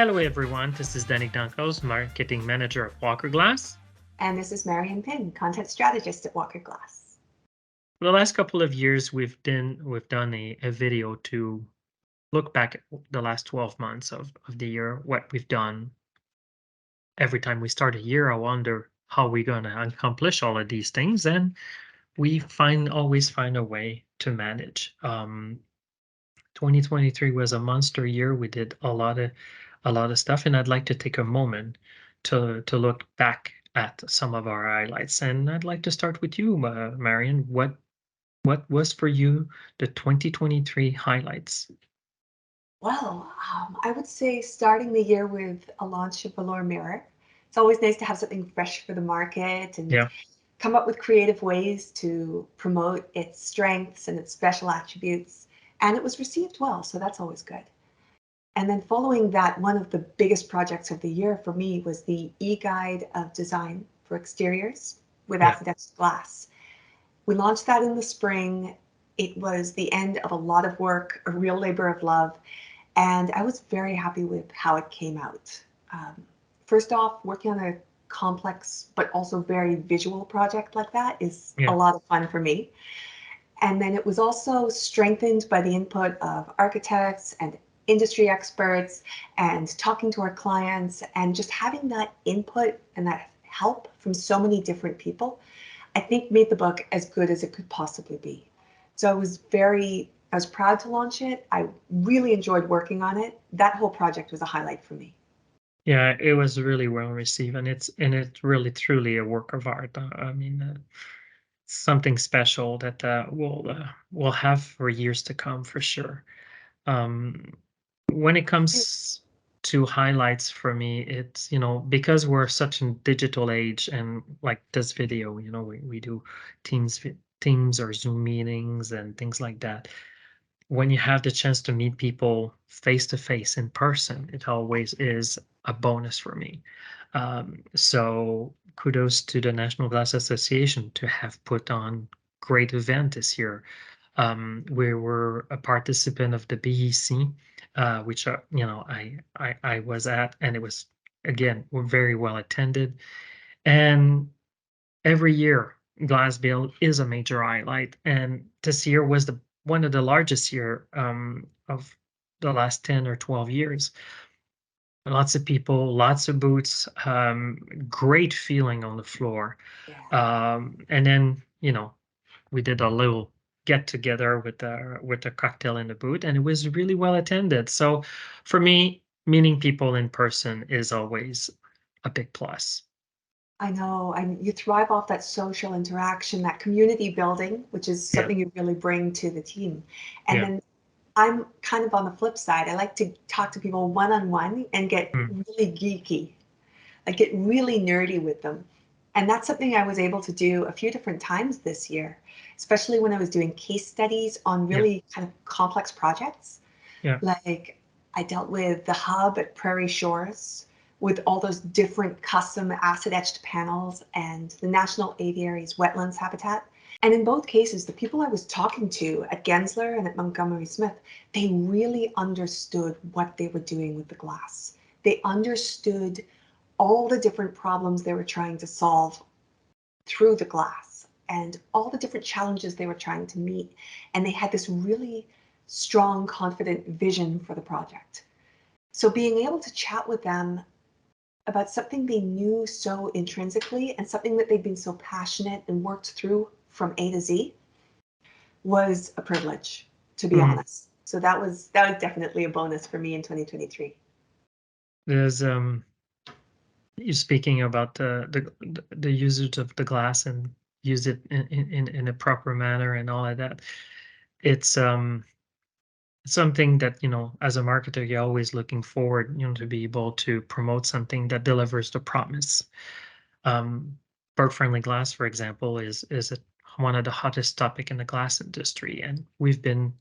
Hello, everyone. This is Dancause, Marketing Manager at Walker Glass. And this is Marion Pynn, Content Strategist at Walker Glass. For the last couple of years, we've done a video to look back at the last 12 months of the year, what we've done. Every time we start a year, I wonder how we're going to accomplish all of these things, and we always find a way to manage. 2023 was a monster year. We did a lot of stuff, and I'd like to take a moment to look back at some of our highlights. And I'd like to start with you, Marion. What was for you the 2023 highlights? Well, I would say starting the year with a launch of Velour Mirror. It's always nice to have something fresh for the market and Yeah, come up with creative ways to promote its strengths and its special attributes. And it was received well, so that's always good. And then following that, one of the biggest projects of the year for me was the e-guide of design for exteriors with yeah, accidental glass. We launched that in the spring. It was the end of a lot of work, a real labor of love, and I was very happy with how it came out. Um, First off, working on a complex but also very visual project like that is a yeah. lot of fun for me. And then it was also strengthened by the input of architects and industry experts and talking to our clients and just having that input and that help from so many different people, I think made the book as good as it could possibly be. So I was proud to launch it. I really enjoyed working on it. That whole project was a highlight for me. Yeah, it was really well received, and it's really truly a work of art. I mean, something special that we'll have for years to come for sure. Um, when it comes to highlights for me, it's, because we're such a digital age, and like this video, we do teams or Zoom meetings and things like that. When you have the chance to meet people face to face in person, it always is a bonus for me. So kudos to the National Glass Association to have put on great event this year. We were a participant of the BEC, which I was at, and it was, again, we're very well attended. And every year, Glassville is a major highlight, and this year was the one of the largest year of the last 10 or 12 years. Lots of people, lots of booths, great feeling on the floor. Yeah. And then, we did a little get together with the cocktail in the booth, and it was really well attended. So for me, meeting people in person is always a big plus. I know, and you thrive off that social interaction, that community building, which is Yeah, something you really bring to the team. And yeah. then I'm kind of on the flip side. I like to talk to people one on one and get Mm, really geeky, like get really nerdy with them. And that's something I was able to do a few different times this year, especially when I was doing case studies on yeah, really kind of complex projects. yeah. Like I dealt with the hub at Prairie Shores with all those different custom acid etched panels and the National Aviary's wetlands habitat. And in both cases, the people I was talking to at Gensler and at Montgomery Smith, they really understood what they were doing with the glass. They understood all the different problems they were trying to solve through the glass and all the different challenges they were trying to meet. And they had this really strong, confident vision for the project. So being able to chat with them about something they knew so intrinsically and something that they'd been so passionate and worked through from A to Z was a privilege, to be Mhm. honest. So that was definitely a bonus for me in 2023. There's you speaking about the usage of the glass and use it in a proper manner and all of that. It's something that, as a marketer, you're always looking forward, to be able to promote something that delivers the promise. Um, Bird friendly glass, for example, is one of the hottest topic in the glass industry, and we've been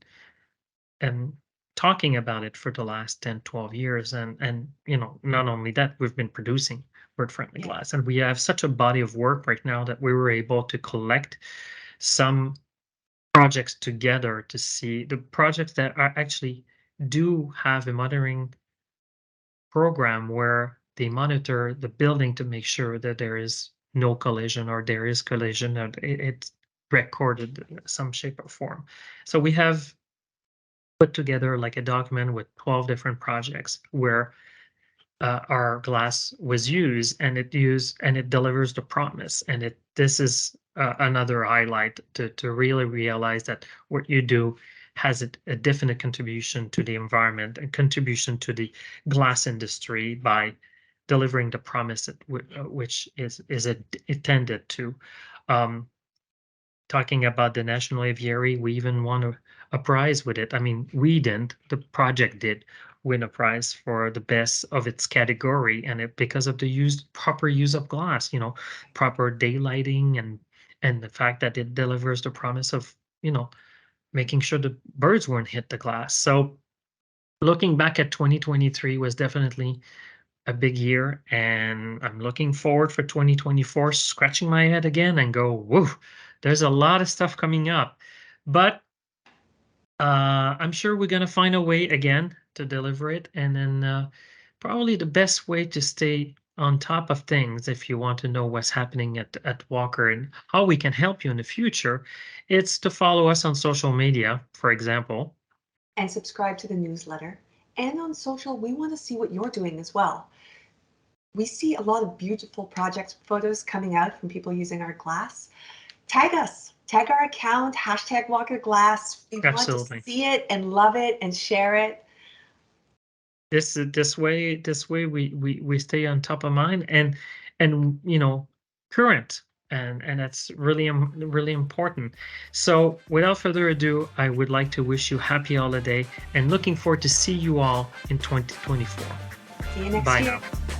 and talking about it for the last 10, 12 years. And not only that, we've been producing bird friendly Yeah. glass, and we have such a body of work right now that we were able to collect some projects together to see the projects that are actually do have a monitoring program where they monitor the building to make sure that there is no collision, or there is collision, and it's recorded in some shape or form. So we have put together like a document with 12 different projects where our glass was used, and it delivers the promise. And it this is another highlight to really realize that what you do has a definite contribution to the environment and contribution to the glass industry by delivering the promise which is intended to. um, Talking about the National Aviary, we even won a prize with it. I mean, we didn't, the project did win a prize for the best of its category, and it because of the proper use of glass, proper daylighting, and the fact that it delivers the promise of, making sure the birds wouldn't hit the glass. So looking back at 2023 was definitely a big year, and I'm looking forward for 2024, scratching my head again and go, whoa, there's a lot of stuff coming up. But I'm sure we're gonna find a way again to deliver it. And then probably the best way to stay on top of things, if you want to know what's happening at Walker and how we can help you in the future, it's to follow us on social media, for example. And subscribe to the newsletter. And on social, we want to see what you're doing as well. We see a lot of beautiful project photos coming out from people using our glass. Tag us, tag our account, hashtag Walker Glass. We want to Absolutely. see it and love it and share it. This way we stay on top of mind, and current, and that's really really important. So without further ado, I would like to wish you happy holiday, and looking forward to see you all in 2024. See you next Bye year. now.